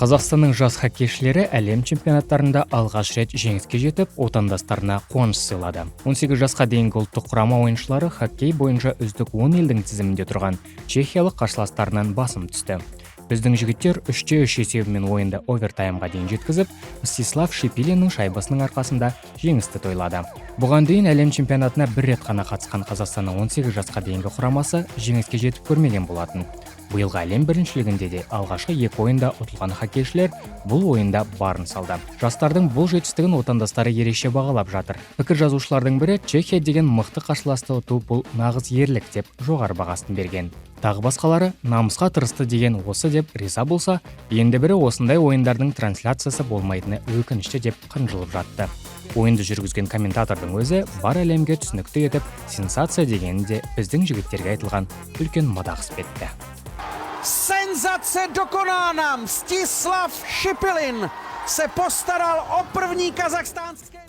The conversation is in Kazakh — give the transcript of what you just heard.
Қазақстанның жас хоккейшілері әлем чемпионаттарында алғаш рет жеңіске жетіп, отандастарына қуаныш сыйлады. 18 жасқа дейінгі ұлттық құрама ойыншылары хоккей бойынша үздік 10 елдің тізімінде тұрған чехиялық қарсыластарынан басым түсті. Біздің жігіттер 3-3 есебімен ойынды овертаймға дейін жеткізіп, Мстислав Шипилиннің шайбасының арқасында жеңісті тойлады. Бұған дейін әлем чемпионатына бір рет қана қатысқан Қазақстанның 18 жасқа дейінгі құрамасы жеңіске жетіп көрмеген болатын. Биылғы әлем біріншілігінде де алғашқы 2 ойында ұтылған хоккейшілер бұл ойында барын салды. Жастардың бұл жетістігін отандастары ерекше бағалап жатыр. Пікір жазушылардың бірі Чехия деген мықты қарсыласты ұту бұл нағыз ерлік деп жоғары бағасын берген. Тағы басқалары намысқа тырысты деген осы деп риза болса, енді бірі осындай ойындардың трансляциясы болмайтыны өкінішті деп қынжылып жатты. Ойынды жүргізген комментатордың өзі бар әлемге түсінікті етіп, сенсация дегені де біздің жігіттерге айтылған үлкен мадақ іспетті. Senzace dokonána! Mstislav Šipilin se postaral o první kazachstánské...